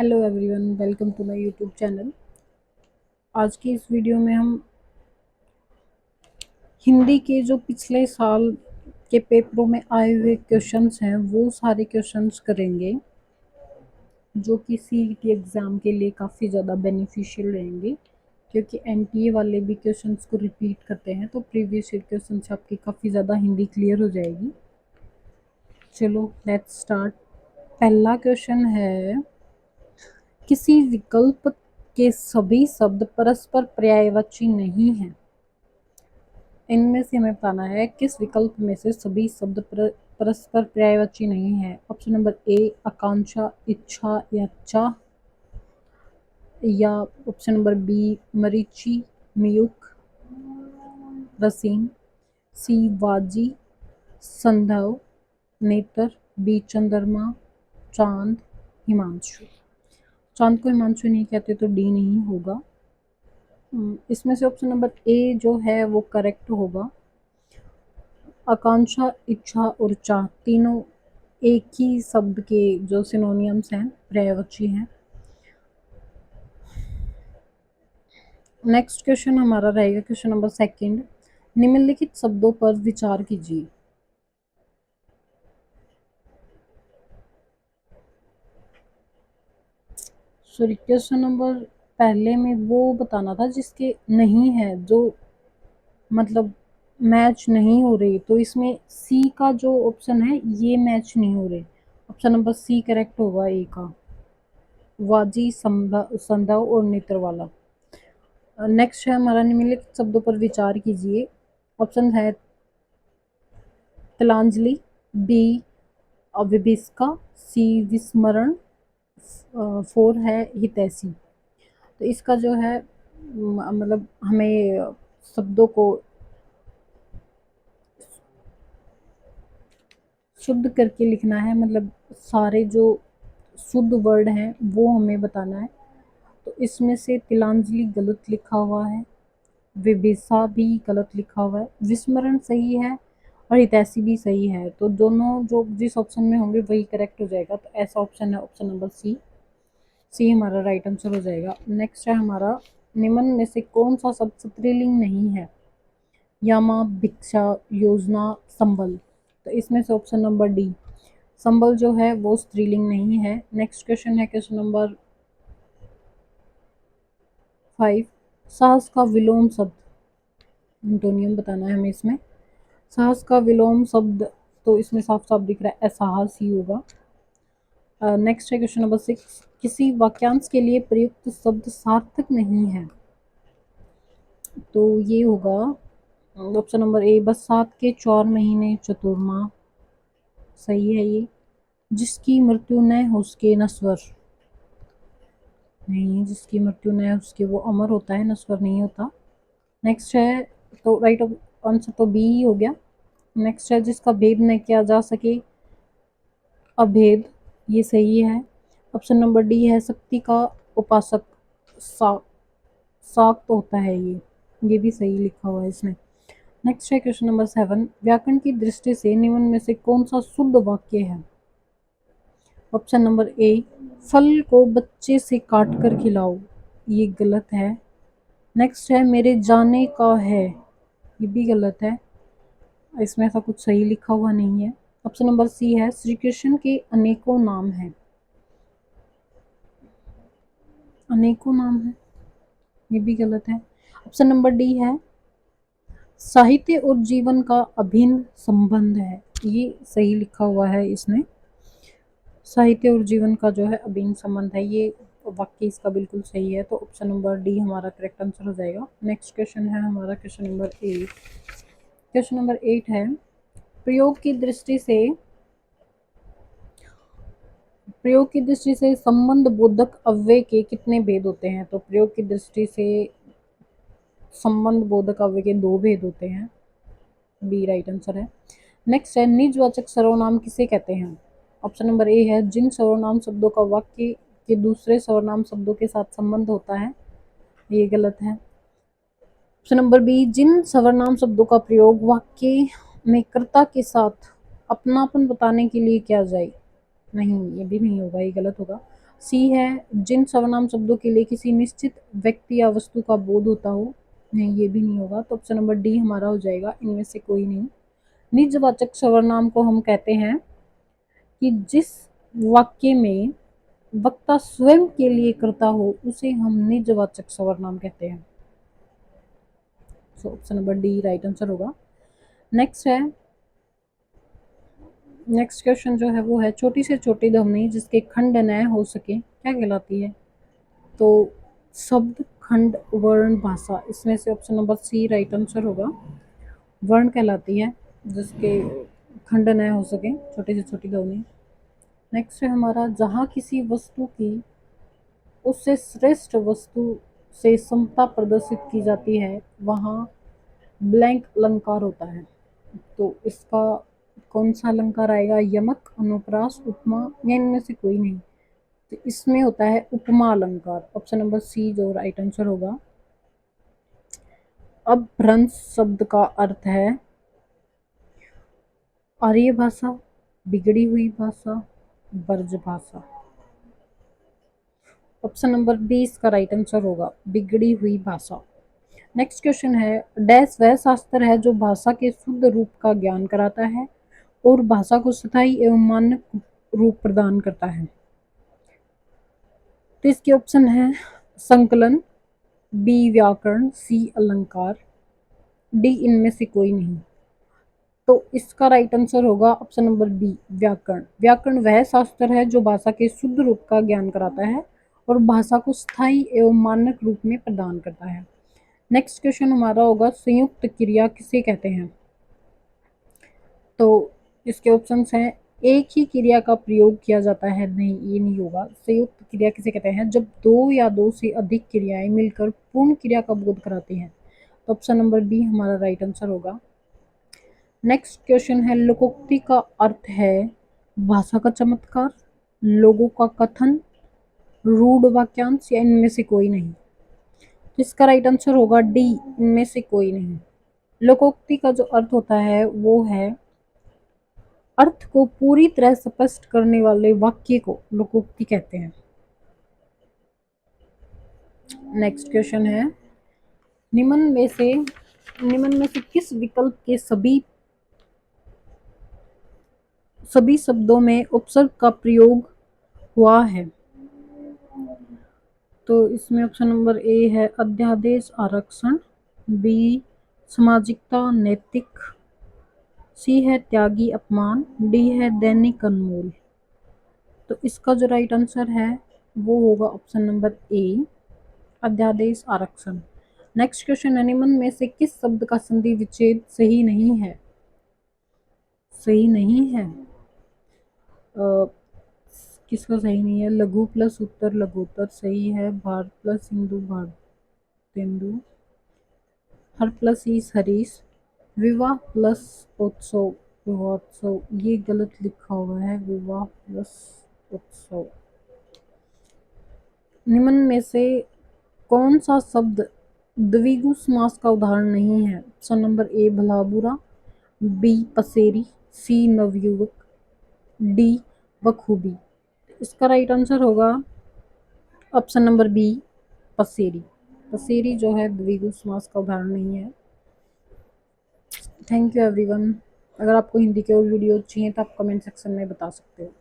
Hello everyone, welcome to my YouTube channel. आज की इस वीडियो में हम हिंदी के जो पिछले साल के पेपरों में आए हुए क्वेश्चंस हैं वो सारे क्वेश्चंस करेंगे, जो कि सीईटी एग्ज़ाम के लिए काफ़ी ज़्यादा बेनिफिशियल रहेंगे, क्योंकि एनटीए वाले भी क्वेश्चंस को रिपीट करते हैं। तो प्रीवियस ईयर क्वेश्चन से आपकी काफ़ी ज़्यादा हिंदी क्लियर हो जाएगी। चलो लेट्स स्टार्ट। पहला क्वेश्चन है, किसी विकल्प के सभी शब्द परस्पर पर्यायवाची नहीं हैं। इनमें से हमें बताना है किस विकल्प में से सभी शब्द परस्पर पर्यायवाची नहीं है। ऑप्शन नंबर ए आकांक्षा, इच्छा या चाह, या ऑप्शन नंबर बी मरीचि, मयूख, रसीम, सी वाजी, संधव, नेत्र, बी चंद्रमा, चांद, हिमांशु। चांद को हिमांशु नहीं कहते तो डी नहीं होगा। इसमें से ऑप्शन नंबर ए जो है वो करेक्ट होगा। आकांक्षा, इच्छा और चाह तीनों एक ही शब्द के जो सिनोनियम्स हैं, पर्यायवाची हैं। नेक्स्ट क्वेश्चन हमारा रहेगा क्वेश्चन नंबर सेकंड। निम्नलिखित शब्दों पर विचार कीजिए। सॉरी, क्वेश्चन नंबर पहले में वो बताना था जिसके नहीं है, जो मतलब मैच नहीं हो रही, तो इसमें सी का जो ऑप्शन है ये मैच नहीं हो रहे। ऑप्शन नंबर सी करेक्ट होगा ए का, वाजी, संधव और नेत्र वाला। नेक्स्ट है हमारा, निम्नलिखित शब्दों पर विचार कीजिए। ऑप्शन है तिलांजलि, बी विभिस्का, सी विस्मरण, फोर है हितैषी। तो इसका जो है मतलब हमें शब्दों को शुद्ध करके लिखना है, मतलब सारे जो शुद्ध वर्ड हैं वो हमें बताना है। तो इसमें से तिलांजलि गलत लिखा हुआ है, विभिसा भी गलत लिखा हुआ है, विस्मरण सही है और हितैषी भी सही है। तो दोनों जो जिस ऑप्शन में होंगे वही करेक्ट हो जाएगा। तो ऐसा ऑप्शन है ऑप्शन नंबर सी। सी हमारा राइट आंसर हो जाएगा। नेक्स्ट है हमारा, निम्न में से कौन सा शब्द स्त्रीलिंग नहीं है। यामा, भिक्षा, योजना, संबल। तो इसमें से ऑप्शन नंबर डी, संबल जो है वो स्त्रीलिंग नहीं है। नेक्स्ट क्वेश्चन है क्वेश्चन नंबर 5। साहस का विलोम शब्द, एंटोनियम बताना है हमें इसमें। साहस का विलोम शब्द, तो इसमें साफ साफ दिख रहा है असाहस ही होगा। नेक्स्ट है क्वेश्चन नंबर 6। किसी वाक्यांश के लिए प्रयुक्त शब्द सार्थक नहीं है, तो ये होगा ऑप्शन नंबर ए, बरसात के 4 महीने चतुर्माह। सही है ये। जिसकी मृत्यु न हो उसके नश्वर, नहीं, जिसकी मृत्यु न हो उसके वो अमर होता है, नश्वर नहीं होता। नेक्स्ट है, तो राइट आंसर तो बी ही हो गया। नेक्स्ट है, जिसका भेद न किया जा सके, अभेद, ये सही है। ऑप्शन नंबर डी है, शक्ति का उपासक, सा साक तो होता है ये भी सही लिखा हुआ है इसमें। नेक्स्ट है क्वेश्चन नंबर 7। व्याकरण की दृष्टि से निम्न में से कौन सा शुद्ध वाक्य है। ऑप्शन नंबर ए, फल को बच्चे से काट कर खिलाओ, ये गलत है। नेक्स्ट है, मेरे जाने का है, ये भी गलत है, इसमें ऐसा कुछ सही लिखा हुआ नहीं है। ऑप्शन नंबर सी है, श्री कृष्ण के अनेकों नाम हैं, अनेकों नाम है, ये भी गलत है। ऑप्शन नंबर डी है, साहित्य और जीवन का अभिन्न संबंध है, ये सही लिखा हुआ है इसमें। साहित्य और जीवन का जो है अभिन्न संबंध है, ये वाक्य इसका बिल्कुल सही है। तो ऑप्शन नंबर डी हमारा करेक्ट आंसर हो जाएगा। नेक्स्ट क्वेश्चन है हमारा क्वेश्चन नंबर 8। क्वेश्चन नंबर 8 है, प्रयोग की दृष्टि से संबंध बोधक अव्यय के कितने भेद होते हैं। तो प्रयोग की दृष्टि से संबंध बोधक अव्यय के 2 भेद होते हैं, बी राइट आंसर है। नेक्स्ट है, निजवाचक सर्वनाम किसे कहते हैं। ऑप्शन नंबर ए है, जिन सर्वनाम शब्दों का वाक्य के दूसरे सर्वनाम शब्दों के साथ संबंध होता है, ये गलत है। ऑप्शन नंबर बी, जिन सर्वनाम शब्दों का प्रयोग वाक्य में कर्ता के साथ अपनापन बताने के लिए किया जाए, नहीं, ये भी नहीं होगा, ये गलत होगा। सी है जिन सर्वनाम शब्दों के लिए किसी निश्चित व्यक्ति या वस्तु का बोध होता हो। नहीं, ये भी नहीं होगा, तो ऑप्शन नंबर डी हमारा हो जाएगा, इनमें से कोई नहीं। निजवाचक सर्वनाम को हम कहते हैं कि जिस वाक्य में वक्ता स्वयं के लिए करता हो उसे हम निजवाचक सर्वनाम कहते हैं। So option number D right answer होगा। नेक्स्ट क्वेश्चन जो है वो है, छोटी से छोटी ध्वनि जिसके खंड न हो सके क्या कहलाती है? तो शब्द, खंड, वर्ण, भाषा, इसमें से option number C right answer होगा। वर्ण कहलाती है जिसके खंड न हो सके, छोटी से छोटी ध्वनि। नेक्स्ट है हमारा, जहाँ किसी वस्तु की उससे श्रेष्ठ वस्तु से समता प्रदर्शित की जाती है वहाँ ब्लैंक अलंकार होता है। तो इसका कौन सा अलंकार आएगा? यमक, अनुप्रास, उपमा, या इनमें से कोई नहीं? तो इसमें होता है उपमा अलंकार, ऑप्शन नंबर सी जो राइट आंसर होगा। अब भ्रंश शब्द का अर्थ है आर्य भाषा, बिगड़ी हुई भाषा, ब्रज भाषा। ऑप्शन नंबर बी इसका राइट आंसर होगा, बिगड़ी हुई भाषा। नेक्स्ट क्वेश्चन है, डैश वह शास्त्र है जो भाषा के शुद्ध रूप का ज्ञान कराता है और भाषा को स्थायी एवं मानक रूप प्रदान करता है। तो इसके ऑप्शन है संकलन, बी व्याकरण, सी अलंकार, डी इनमें से कोई नहीं। तो इसका राइट आंसर होगा ऑप्शन नंबर बी व्याकरण। व्याकरण वह शास्त्र है जो भाषा के शुद्ध रूप का ज्ञान कराता है और भाषा को स्थायी एवं मानक रूप में प्रदान करता है। नेक्स्ट क्वेश्चन हमारा होगा, संयुक्त क्रिया किसे कहते हैं? तो इसके ऑप्शंस हैं, एक ही क्रिया का प्रयोग किया जाता है, नहीं ये नहीं होगा। संयुक्त क्रिया किसे कहते हैं? जब दो या दो से अधिक क्रियाएं मिलकर पूर्ण क्रिया का बोध कराती हैं। तो ऑप्शन नंबर बी हमारा राइट आंसर होगा। नेक्स्ट क्वेश्चन है, लोकोक्ति का अर्थ है भाषा का चमत्कार, लोगों का कथन, रूढ़ वाक्यांश, या इनमें से कोई नहीं? इसका राइट आंसर होगा डी इनमें से कोई नहीं। लोकोक्ति का जो अर्थ होता है वो है अर्थ को पूरी तरह स्पष्ट करने वाले वाक्य को लोकोक्ति कहते हैं। नेक्स्ट क्वेश्चन है, निम्न में से किस विकल्प के सभी शब्दों में उपसर्ग का प्रयोग हुआ है? तो इसमें ऑप्शन नंबर ए है अध्यादेश आरक्षण, बी सामाजिकता नैतिक, सी है त्यागी अपमान, डी है दैनिक अनमोल। तो इसका जो राइट आंसर है वो होगा ऑप्शन नंबर ए अध्यादेश आरक्षण। नेक्स्ट क्वेश्चन, निम्न में से किस शब्द का संधि विच्छेद सही नहीं है? सही नहीं है, किसका सही नहीं है? लघु प्लस उत्तर लघुत्तर सही है, भारत प्लस हिंदू भारतेंदु, हर प्लस ईस हरीश, विवाह प्लस उत्सव विवाहोत्सव, ये गलत लिखा हुआ है, विवाह प्लस उत्सव। निम्न में से कौन सा शब्द द्विगु समास का उदाहरण नहीं है? ऑप्शन नंबर ए भला बुरा, बी पसेरी, सी नवयुवक, डी बखूबी। इसका राइट आंसर होगा ऑप्शन नंबर बी पसेरी। पसेरी जो है द्विगु समास का उदाहरण नहीं है। Thank you everyone. अगर आपको हिंदी के और वीडियो चाहिए तो आप कमेंट सेक्शन में बता सकते हो।